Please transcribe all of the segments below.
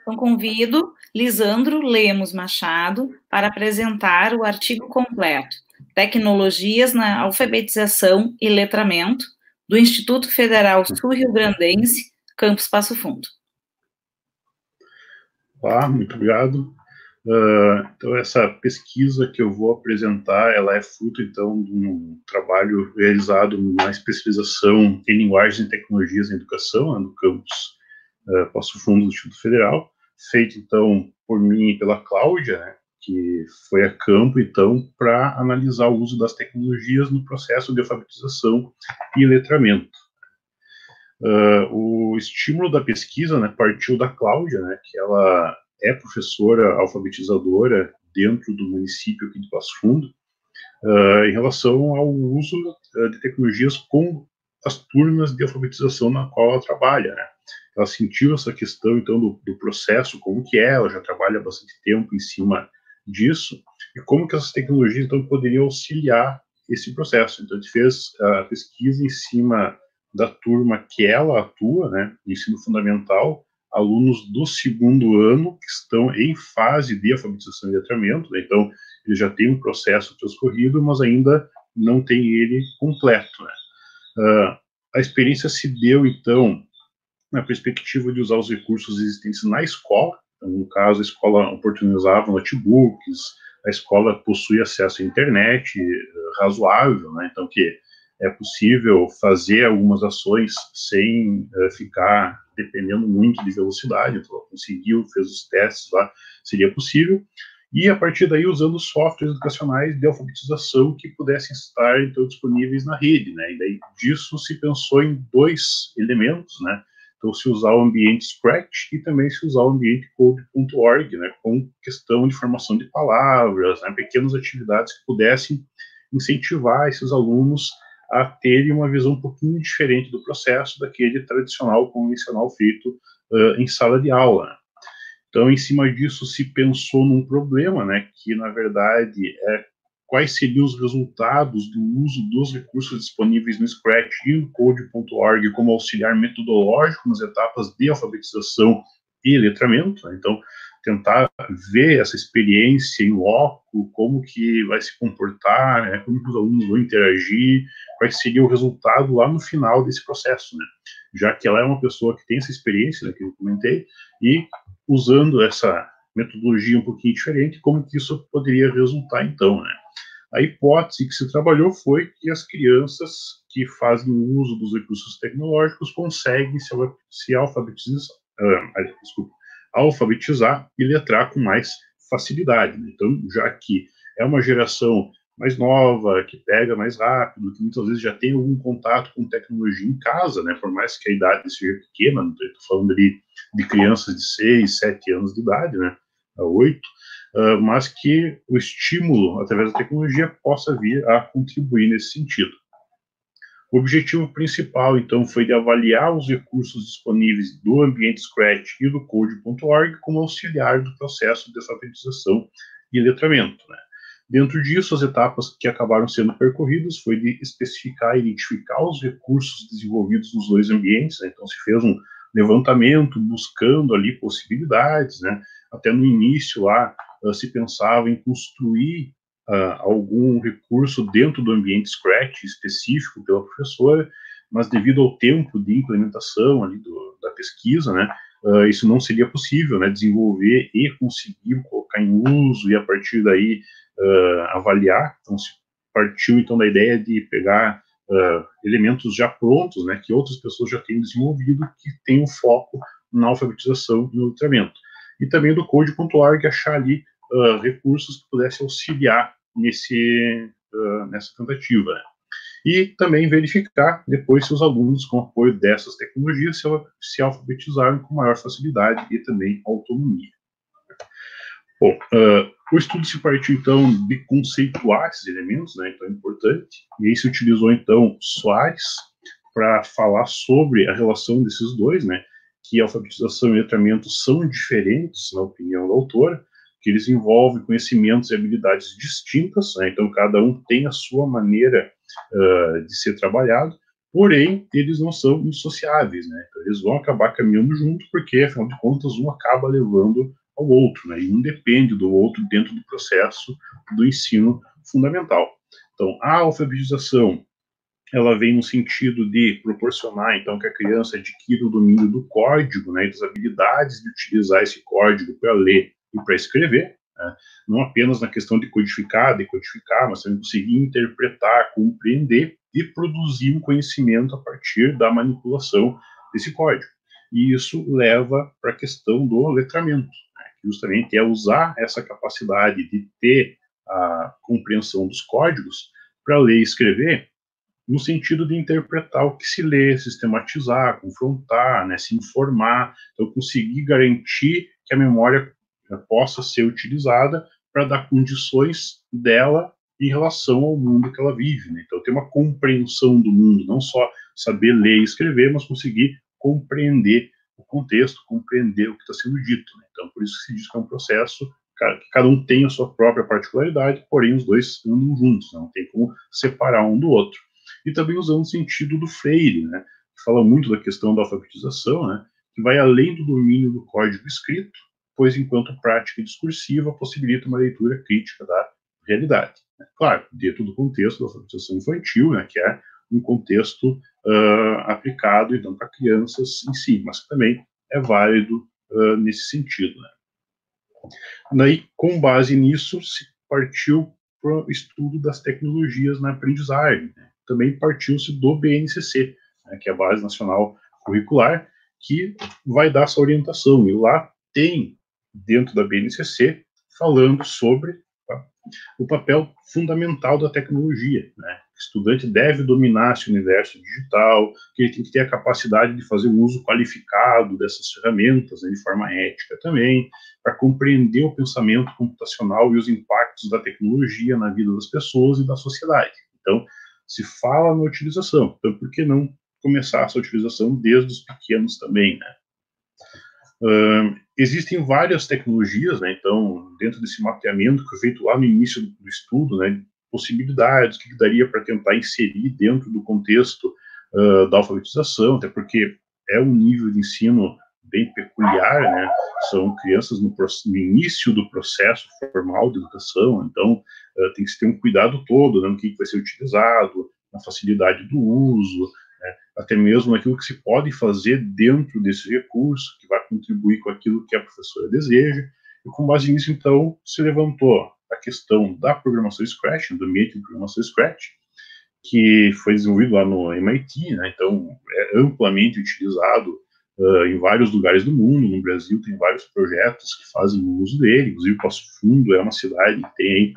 Então, convido Lisandro Lemos Machado para apresentar o artigo completo Tecnologias na Alfabetização e Letramento, do Instituto Federal Sul-Rio-Grandense, Campus Passo Fundo. Olá, muito obrigado. Então, essa pesquisa que eu vou apresentar, ela é fruto, então, de um trabalho realizado na especialização em linguagens e tecnologias em educação, no campus Passo Fundo do Instituto Federal, feito, então, por mim e pela Cláudia, né, que foi a campo, então, para analisar o uso das tecnologias no processo de alfabetização e letramento. O estímulo da pesquisa, né, partiu da Cláudia, né, que ela é professora alfabetizadora dentro do município aqui de Passo Fundo, em relação ao uso de tecnologias com as turmas de alfabetização na qual ela trabalha, né. Ela sentiu essa questão, então, do processo, como que é, ela já trabalha há bastante tempo em cima disso, e como que essas tecnologias, então, poderiam auxiliar esse processo. Então, a gente fez a pesquisa em cima da turma que ela atua, né, ensino fundamental, alunos do segundo ano que estão em fase de alfabetização e letramento, né, então ele já tem um processo transcorrido, mas ainda não tem ele completo, né. A experiência se deu, então, na perspectiva de usar os recursos existentes na escola. Então, no caso, a escola oportunizava notebooks, a escola possui acesso à internet razoável, né, então que é possível fazer algumas ações sem ficar dependendo muito de velocidade. Então, ela conseguiu, fez os testes lá, seria possível, e a partir daí usando softwares educacionais de alfabetização que pudessem estar, então, disponíveis na rede, né, e daí disso se pensou em dois elementos, né. Então, se usar o ambiente Scratch e também se usar o ambiente Code.org, né, com questão de formação de palavras, né, pequenas atividades que pudessem incentivar esses alunos a terem uma visão um pouquinho diferente do processo daquele tradicional, convencional feito em sala de aula, né. Então, em cima disso, se pensou num problema, né, que, na verdade, quais seriam os resultados do uso dos recursos disponíveis no Scratch e no Code.org como auxiliar metodológico nas etapas de alfabetização e letramento, né? Então, tentar ver essa experiência em loco, como que vai se comportar, né, como que os alunos vão interagir, qual seria o resultado lá no final desse processo, né? Já que ela é uma pessoa que tem essa experiência, né, que eu comentei, e usando essa metodologia um pouquinho diferente, como que isso poderia resultar, então, né? A hipótese que se trabalhou foi que as crianças que fazem uso dos recursos tecnológicos conseguem se alfabetizar e letrar com mais facilidade, né? Então, já que é uma geração mais nova, que pega mais rápido, que muitas vezes já tem algum contato com tecnologia em casa, né, por mais que a idade seja pequena, não estou falando ali de crianças de 6, 7 anos de idade, né, a 8, mas que o estímulo através da tecnologia possa vir a contribuir nesse sentido. O objetivo principal, então, foi de avaliar os recursos disponíveis do ambiente Scratch e do Code.org como auxiliar do processo de alfabetização e letramento, né. Dentro disso, as etapas que acabaram sendo percorridas foi de especificar e identificar os recursos desenvolvidos nos dois ambientes, né. Então, se fez um levantamento buscando ali possibilidades, né. Até no início lá, se pensava em construir algum recurso dentro do ambiente Scratch específico pela professora, mas devido ao tempo de implementação ali da pesquisa, né, isso não seria possível, né, desenvolver e conseguir colocar em uso e a partir daí avaliar. Então, se partiu então da ideia de pegar elementos já prontos, né, que outras pessoas já têm desenvolvido, que tem um foco na alfabetização e no letramento. E também do Code.org achar ali recursos que pudessem auxiliar nessa tentativa, né? E também verificar depois se os alunos, com o apoio dessas tecnologias, se alfabetizaram com maior facilidade e também autonomia. Bom, o estudo se partiu, então, de conceituar esses elementos, né, então é importante, e aí se utilizou, então, Soares para falar sobre a relação desses dois, né, que alfabetização e letramento são diferentes, na opinião da autora, que eles envolvem conhecimentos e habilidades distintas, né, então cada um tem a sua maneira de ser trabalhado, porém, eles não são indissociáveis, né? Então, eles vão acabar caminhando junto, porque, afinal de contas, um acaba levando ao outro, né? E um depende do outro dentro do processo do ensino fundamental. Então, a alfabetização, ela vem no sentido de proporcionar, então, que a criança adquira o domínio do código, né, e das habilidades de utilizar esse código para ler e para escrever, né, não apenas na questão de codificar, decodificar, mas também conseguir interpretar, compreender e produzir um conhecimento a partir da manipulação desse código. E isso leva para a questão do letramento, né, que justamente é usar essa capacidade de ter a compreensão dos códigos para ler e escrever, no sentido de interpretar o que se lê, sistematizar, confrontar, né, se informar, então conseguir garantir que a memória possa ser utilizada para dar condições dela em relação ao mundo que ela vive, né? Então ter uma compreensão do mundo, não só saber ler e escrever, mas conseguir compreender o contexto, compreender o que está sendo dito, né? Então por isso que se diz que é um processo que cada um tem a sua própria particularidade, porém os dois andam juntos, não tem como separar um do outro. E também usando o sentido do Freire, né, que fala muito da questão da alfabetização, né, que vai além do domínio do código escrito, pois enquanto prática discursiva possibilita uma leitura crítica da realidade. Claro, dentro do contexto da alfabetização infantil, né, que é um contexto aplicado então para crianças em si, mas que também é válido nesse sentido, né. Daí, com base nisso, se partiu para o estudo das tecnologias na aprendizagem, né. Também partiu-se do BNCC, né, que é a Base Nacional Curricular, que vai dar essa orientação. E lá tem, dentro da BNCC, falando sobre o papel fundamental da tecnologia, né? O estudante deve dominar esse universo digital, que ele tem que ter a capacidade de fazer um uso qualificado dessas ferramentas, né, de forma ética também, para compreender o pensamento computacional e os impactos da tecnologia na vida das pessoas e da sociedade. Então, se fala na utilização, então por que não começar essa utilização desde os pequenos também, né? Existem várias tecnologias, né, então, dentro desse mapeamento que foi feito lá no início do estudo, né, possibilidades, o que daria para tentar inserir dentro do contexto da alfabetização, até porque é um nível de ensino bem peculiar, né, são crianças no início do processo formal de educação, então tem que se ter um cuidado todo, né, no que vai ser utilizado, na facilidade do uso, né, até mesmo aquilo que se pode fazer dentro desse recurso, que vai contribuir com aquilo que a professora deseja, e com base nisso, então, se levantou a questão da programação Scratch, do ambiente de programação Scratch, que foi desenvolvido lá no MIT, né, então é amplamente utilizado em vários lugares do mundo. No Brasil tem vários projetos que fazem uso dele, inclusive Passo Fundo é uma cidade que tem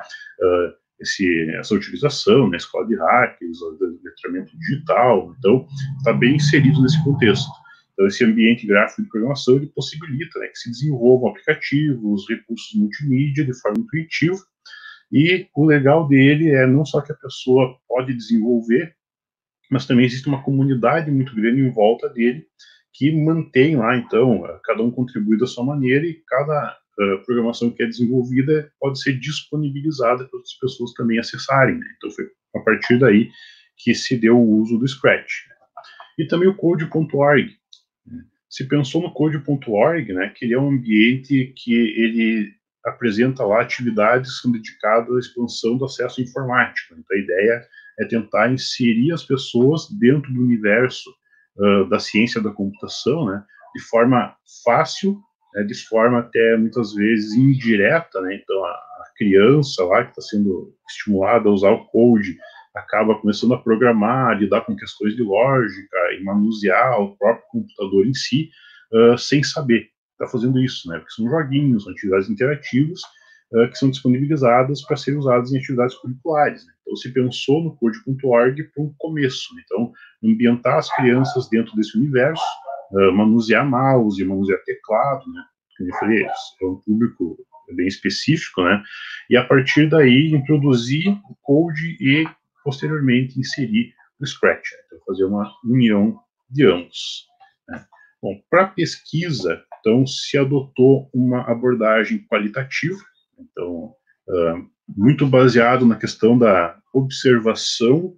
essa utilização, na escola de hackers, letramento digital, então está bem inserido nesse contexto. Então esse ambiente gráfico de programação ele possibilita, né, que se desenvolvam aplicativos, recursos multimídia de forma intuitiva, e o legal dele é não só que a pessoa pode desenvolver, mas também existe uma comunidade muito grande em volta dele que mantém lá, então, cada um contribui da sua maneira e cada programação que é desenvolvida pode ser disponibilizada para outras pessoas também acessarem, né? Então foi a partir daí que se deu o uso do Scratch. E também o Code.org. Se pensou no Code.org, né, que ele é um ambiente que ele apresenta lá atividades que são dedicadas à expansão do acesso informático. Então a ideia é tentar inserir as pessoas dentro do universo da ciência da computação, né, de forma fácil, né, de forma até muitas vezes indireta, né, então a criança lá que está sendo estimulada a usar o code acaba começando a programar, a lidar com questões de lógica e manusear o próprio computador em si, sem saber está fazendo isso, né, porque são joguinhos, são atividades interativas que são disponibilizadas para serem usadas em atividades curriculares, né? Então se pensou no Code.org para um começo, né? Então ambientar as crianças dentro desse universo, manusear mouse, manusear teclado, né? Como eu falei, é um público bem específico, né? E a partir daí introduzir o Code e posteriormente inserir o Scratch, né? Então fazer uma união de ambos, né? Bom, para pesquisa, então se adotou uma abordagem qualitativa, então muito baseado na questão da observação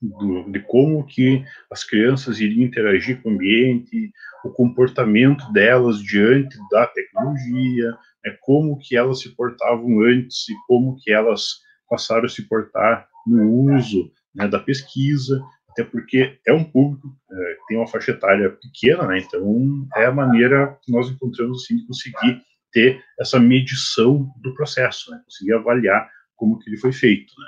de como que as crianças iriam interagir com o ambiente, o comportamento delas diante da tecnologia, como que elas se portavam antes e como que elas passaram a se portar no uso, né, da pesquisa, até porque é um público que tem uma faixa etária pequena, né, então é a maneira que nós encontramos assim, de conseguir ter essa medição do processo, né, conseguir avaliar como que ele foi feito, né.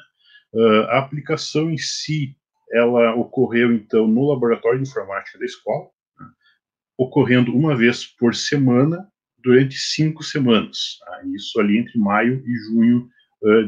A aplicação em si, ela ocorreu, então, no laboratório de informática da escola, né, ocorrendo uma vez por semana, durante 5 semanas. Tá? Isso ali entre maio e junho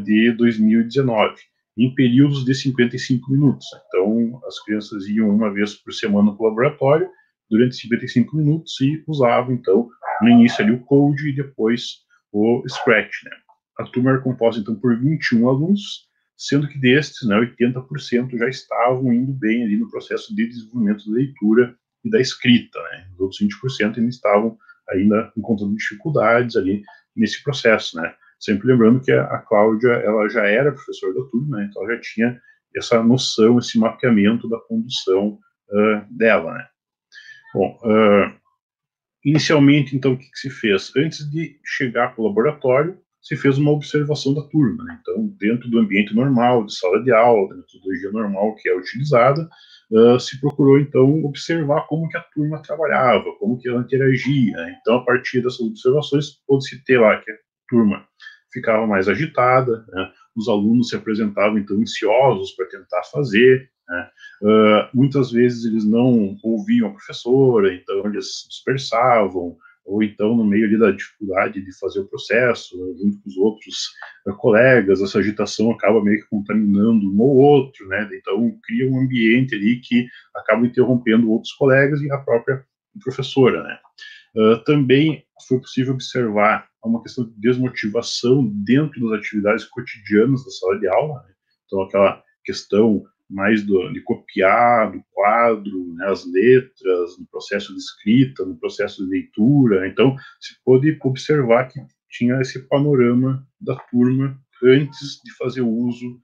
de 2019, em períodos de 55 minutos. Então, as crianças iam uma vez por semana para o laboratório, durante 55 minutos, e usavam, então, no início ali o Code e depois o Scratch. Né? A turma era composta, então, por 21 alunos, sendo que destes, né, 80% já estavam indo bem ali no processo de desenvolvimento da leitura e da escrita, né? Os outros 20% ainda estavam ainda encontrando dificuldades ali nesse processo, né? Sempre lembrando que a Cláudia, ela já era professora da turma, né? Então ela já tinha essa noção, esse mapeamento da condução dela, né? Bom, inicialmente, então, o que se fez? Antes de chegar para o laboratório, se fez uma observação da turma, né? Então, dentro do ambiente normal, de sala de aula, da metodologia normal que é utilizada, se procurou, então, observar como que a turma trabalhava, como que ela interagia, né? Então, a partir dessas observações, pôde-se ter lá que a turma ficava mais agitada, né? Os alunos se apresentavam, então, ansiosos para tentar fazer, né? Muitas vezes eles não ouviam a professora, então eles dispersavam, ou então no meio ali da dificuldade de fazer o processo, junto com os outros colegas, essa agitação acaba meio que contaminando um ou outro, né? Então cria um ambiente ali que acaba interrompendo outros colegas e a própria professora, né? Também foi possível observar uma questão de desmotivação dentro das atividades cotidianas da sala de aula, né? Então aquela questão mais de copiar do quadro, né, as letras, no processo de escrita, no processo de leitura. Então, se pôde observar que tinha esse panorama da turma antes de fazer o uso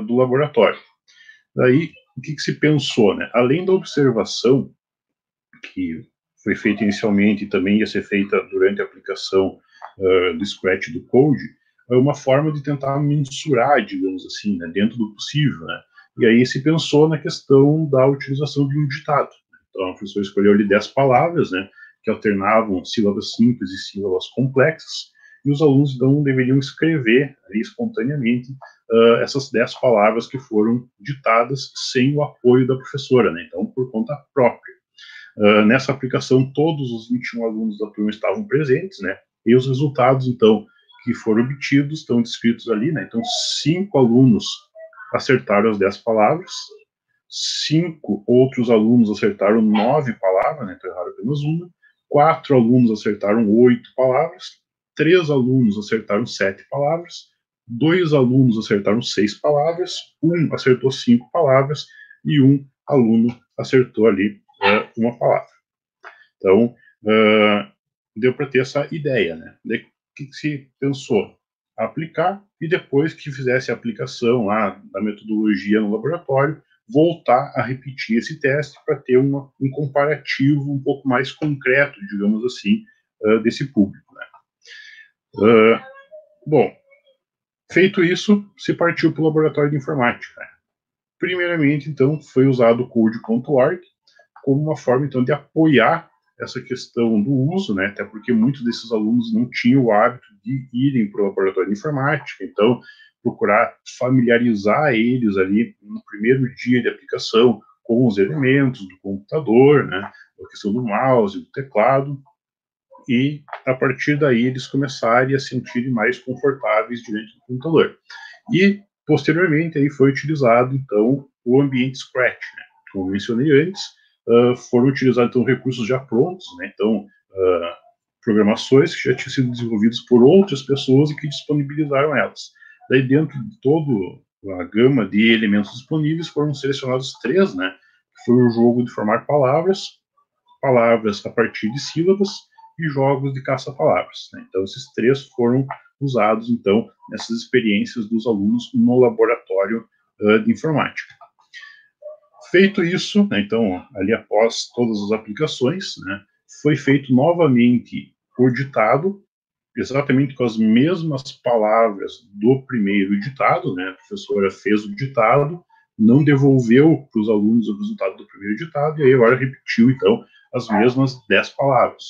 do laboratório. Daí, o que se pensou? Né? Além da observação, que foi feita inicialmente e também ia ser feita durante a aplicação do Scratch do Code, é uma forma de tentar mensurar, digamos assim, né, dentro do possível, né? E aí se pensou na questão da utilização de um ditado. Então, a professora escolheu ali 10 palavras, né, que alternavam sílabas simples e sílabas complexas, e os alunos, então, deveriam escrever ali espontaneamente essas 10 palavras que foram ditadas sem o apoio da professora, né, então, por conta própria. Nessa aplicação, todos os 21 alunos da turma estavam presentes, né, e os resultados, então, que foram obtidos estão descritos ali, né, então, 5 alunos acertaram as 10 palavras, 5 outros alunos acertaram 9 palavras, né, então erraram apenas uma, 4 alunos acertaram 8 palavras, 3 alunos acertaram 7 palavras, 2 alunos acertaram 6 palavras, 1 acertou 5 palavras e 1 aluno acertou ali uma palavra. Então, deu para ter essa ideia, né? Daí, o que se pensou? Aplicar e depois que fizesse a aplicação lá da metodologia no laboratório, voltar a repetir esse teste para ter um comparativo um pouco mais concreto, digamos assim, desse público. Né? Bom, feito isso, se partiu para o laboratório de informática. Né? Primeiramente, então, foi usado o Code.org como uma forma, então, de apoiar essa questão do uso, né, até porque muitos desses alunos não tinham o hábito de irem para o laboratório de informática, então procurar familiarizar eles ali no primeiro dia de aplicação com os elementos do computador, né, a questão do mouse, do teclado, e a partir daí eles começarem a se sentirem mais confortáveis diante do computador. E posteriormente aí foi utilizado então o ambiente Scratch, né, como mencionei antes. Foram utilizados então recursos já prontos, né? Então programações que já tinham sido desenvolvidas por outras pessoas e que disponibilizaram elas. Daí dentro de toda a gama de elementos disponíveis foram selecionados 3, né? Que foi o jogo de formar palavras a partir de sílabas e jogos de caça-palavras. Né? Então esses 3 foram usados então nessas experiências dos alunos no laboratório de informática. Feito isso, né, então, ali após todas as aplicações, né, foi feito novamente o ditado, exatamente com as mesmas palavras do primeiro ditado, né, a professora fez o ditado, não devolveu para os alunos o resultado do primeiro ditado, e aí agora repetiu, então, as mesmas 10 palavras.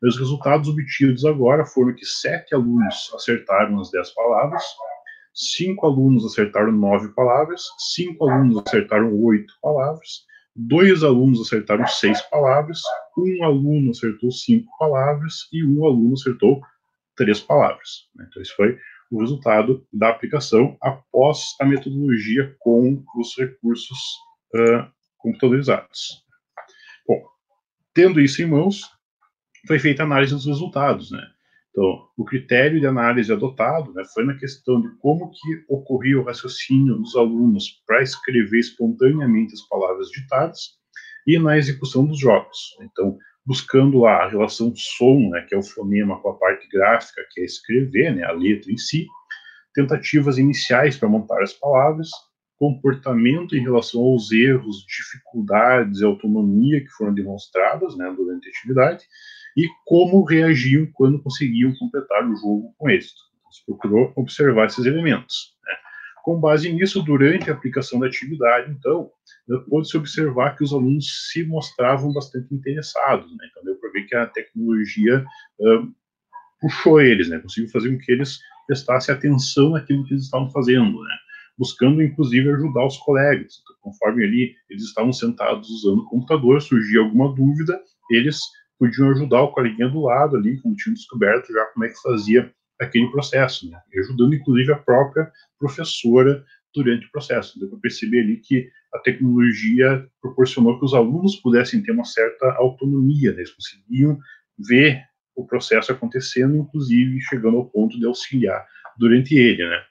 E os resultados obtidos agora foram que 7 alunos acertaram as 10 palavras, 5 alunos acertaram 9 palavras, 5 alunos acertaram 8 palavras, 2 alunos acertaram 6 palavras, 1 aluno acertou 5 palavras e 1 aluno acertou 3 palavras. Então, esse foi o resultado da aplicação após a metodologia com os recursos computadorizados. Bom, tendo isso em mãos, foi feita a análise dos resultados, né? Então, o critério de análise adotado, né, foi na questão de como que ocorria o raciocínio dos alunos para escrever espontaneamente as palavras ditadas e na execução dos jogos. Então, buscando lá a relação som, né, que é o fonema, com a parte gráfica, que é escrever, né, a letra em si, tentativas iniciais para montar as palavras, comportamento em relação aos erros, dificuldades e autonomia que foram demonstradas, né, durante a atividade, e como reagiam quando conseguiam completar o jogo com êxito. Então, se procurou observar esses elementos, né. Com base nisso, durante a aplicação da atividade, então, pôde-se observar que os alunos se mostravam bastante interessados, né. Então, deu para ver que a tecnologia puxou eles, né, conseguiu fazer com que eles prestassem atenção naquilo que eles estavam fazendo, né, buscando, inclusive, ajudar os colegas. Então, conforme ali eles estavam sentados usando o computador, surgia alguma dúvida, eles podiam ajudar o coleguinha do lado ali, como tinham descoberto já como é que fazia aquele processo, né, ajudando, inclusive, a própria professora durante o processo. Deu para perceber ali que a tecnologia proporcionou que os alunos pudessem ter uma certa autonomia, né, eles conseguiam ver o processo acontecendo, inclusive chegando ao ponto de auxiliar durante ele, né.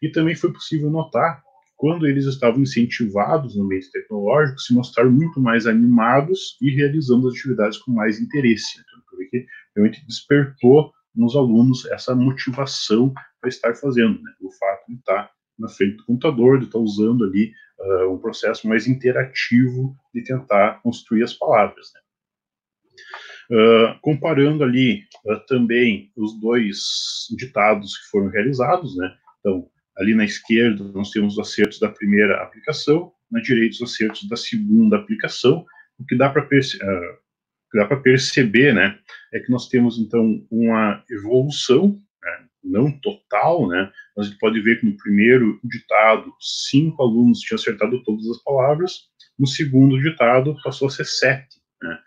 E também foi possível notar que quando eles estavam incentivados no ambiente tecnológico, se mostraram muito mais animados e realizando as atividades com mais interesse. Então, que realmente despertou nos alunos essa motivação para estar fazendo, né, o fato de estar na frente do computador, de estar usando ali um processo mais interativo de tentar construir as palavras, né. Comparando ali também os dois ditados que foram realizados, né? Então, ali na esquerda nós temos os acertos da primeira aplicação, na direita os acertos da segunda aplicação. O que dá para perceber, né, é que nós temos então uma evolução, né, não total, né? A gente pode ver que no primeiro ditado 5 alunos tinham acertado todas as palavras, no segundo ditado passou a ser 7, né?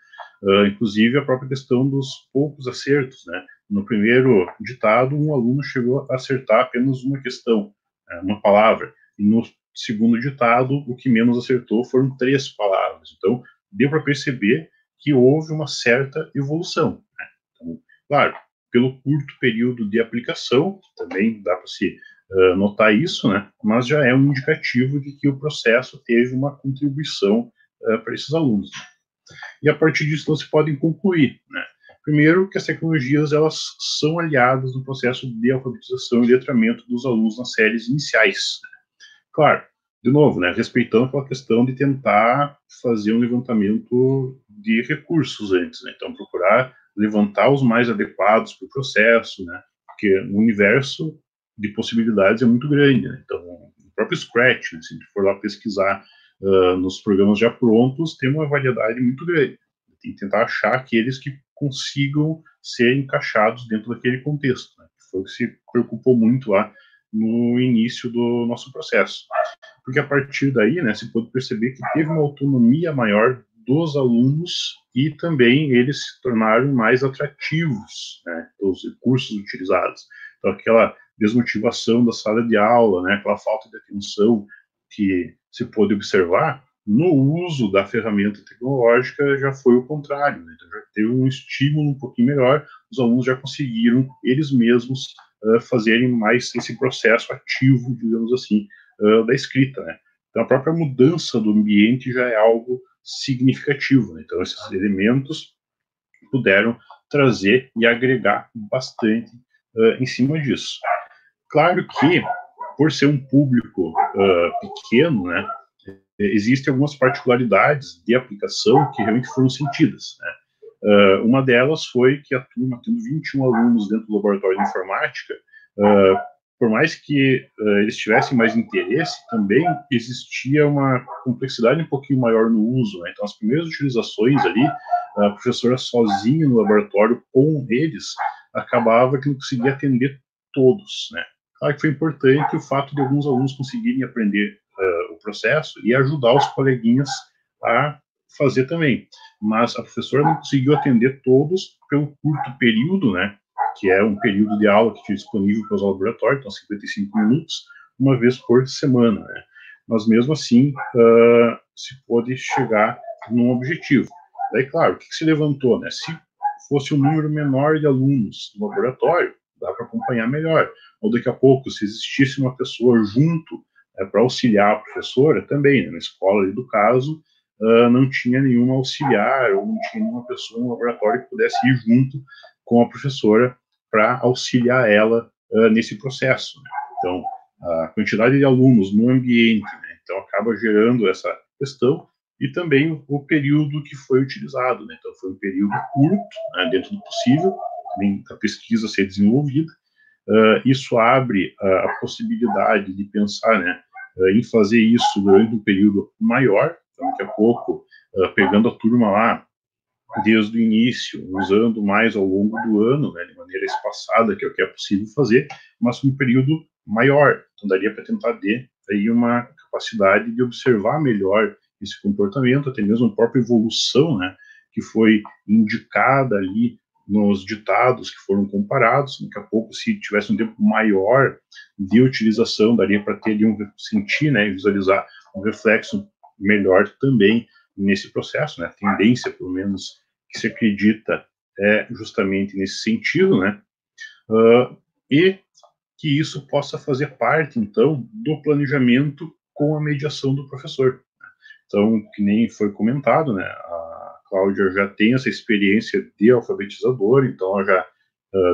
Inclusive a própria questão dos poucos acertos, né? No primeiro ditado, um aluno chegou a acertar apenas uma questão, uma palavra, e no segundo ditado, o que menos acertou foram 3 palavras. Então, deu para perceber que houve uma certa evolução, né? Então, claro, pelo curto período de aplicação, também dá para se notar isso, né? Mas já é um indicativo de que o processo teve uma contribuição para esses alunos. E a partir disso não se podem concluir, né? Primeiro, que as tecnologias elas são aliadas no processo de alfabetização e letramento dos alunos nas séries iniciais, né? Claro, de novo, né, respeitando aquela questão de tentar fazer um levantamento de recursos antes, né? Então procurar levantar os mais adequados para o processo, né? Porque o universo de possibilidades é muito grande, né? Então o próprio Scratch, né, se a gente for lá pesquisar nos programas já prontos, tem uma variedade muito grande. Tem que tentar achar aqueles que consigam ser encaixados dentro daquele contexto, né? Foi o que se preocupou muito lá no início do nosso processo. Porque a partir daí, né, se pôde perceber que teve uma autonomia maior dos alunos e também eles se tornaram mais atrativos, né, os recursos utilizados. Então, aquela desmotivação da sala de aula, né, aquela falta de atenção que se pôde observar, no uso da ferramenta tecnológica já foi o contrário, né? Então, já teve um estímulo um pouquinho melhor, os alunos já conseguiram eles mesmos fazerem mais esse processo ativo, digamos assim, da escrita, né? Então, a própria mudança do ambiente já é algo significativo, né? Então, esses elementos puderam trazer e agregar bastante em cima disso. Claro que, por ser um público pequeno, né, existem algumas particularidades de aplicação que realmente foram sentidas, né? Uma delas foi que a turma, tendo 21 alunos dentro do laboratório de informática, por mais que eles tivessem mais interesse, também existia uma complexidade um pouquinho maior no uso, né? Então, as primeiras utilizações ali, a professora sozinha no laboratório com eles, acabava que não conseguia atender todos, né? Claro que foi importante o fato de alguns alunos conseguirem aprender o processo e ajudar os coleguinhas a fazer também, mas a professora não conseguiu atender todos pelo curto período, né? Que é um período de aula que tinha disponível para os laboratórios, então 55 minutos, uma vez por semana, né? Mas mesmo assim, se pôde chegar num objetivo. Daí, claro, o que se levantou, né? Se fosse um número menor de alunos no laboratório, dá para acompanhar melhor. Ou daqui a pouco, se existisse uma pessoa junto para auxiliar a professora, também, né? Na escola ali do caso, não tinha nenhum auxiliar, ou não tinha nenhuma pessoa no laboratório que pudesse ir junto com a professora para auxiliar ela nesse processo, né? Então, a quantidade de alunos no ambiente, né? Então, acaba gerando essa questão, e também o período que foi utilizado, né? Então, foi um período curto, né, dentro do possível, também a pesquisa ser desenvolvida. Isso abre a possibilidade de pensar, né, em fazer isso durante um período maior. Então, daqui a pouco, pegando a turma lá desde o início, usando mais ao longo do ano, né, de maneira espaçada, que é o que é possível fazer, mas um período maior. Então, daria para tentar ter aí uma capacidade de observar melhor esse comportamento, até mesmo a própria evolução, né, que foi indicada ali nos ditados que foram comparados. Daqui a pouco, se tivesse um tempo maior de utilização, daria para ter ali sentir, né, e visualizar um reflexo melhor também nesse processo, né? A tendência, pelo menos, que se acredita é justamente nesse sentido, né? E que isso possa fazer parte, então, do planejamento com a mediação do professor. Então, que nem foi comentado, né? A Cláudia já tem essa experiência de alfabetizadora, então ela já,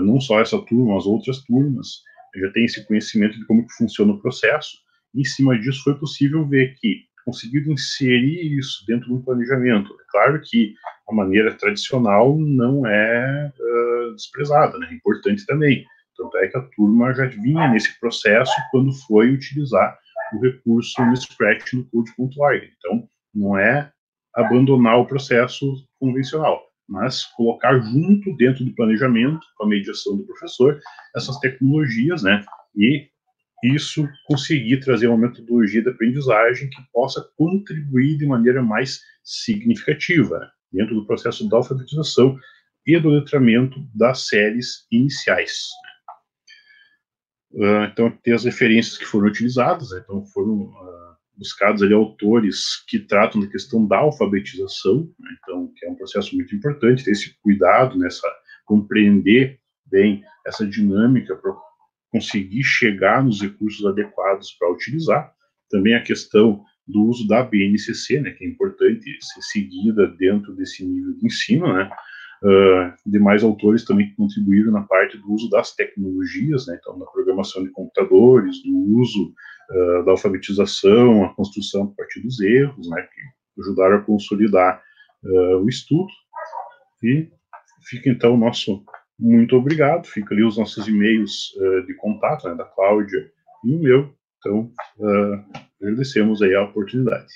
não só essa turma, mas outras turmas, já tem esse conhecimento de como que funciona o processo. E, em cima disso, foi possível ver que conseguiram inserir isso dentro do planejamento. É claro que a maneira tradicional não é desprezada, né? É importante também. Tanto é que a turma já vinha nesse processo quando foi utilizar o recurso no Scratch no Code.org. Então, não é abandonar o processo convencional, mas colocar junto dentro do planejamento, com a mediação do professor, essas tecnologias, né? E isso conseguir trazer uma metodologia de aprendizagem que possa contribuir de maneira mais significativa, né, dentro do processo da alfabetização e do letramento das séries iniciais. Então, tem as referências que foram utilizadas, né, então foram buscados ali autores que tratam da questão da alfabetização, né, então, que é um processo muito importante, ter esse cuidado, nessa compreender bem essa dinâmica para conseguir chegar nos recursos adequados para utilizar. Também a questão do uso da BNCC, né, que é importante ser seguida dentro desse nível de ensino, né. Demais autores também que contribuíram na parte do uso das tecnologias, né, então da programação de computadores, do uso da alfabetização, a construção a partir dos erros, né, que ajudaram a consolidar o estudo. E fica então o nosso muito obrigado, fica ali os nossos e-mails de contato, né, da Cláudia e o meu, então agradecemos aí a oportunidade.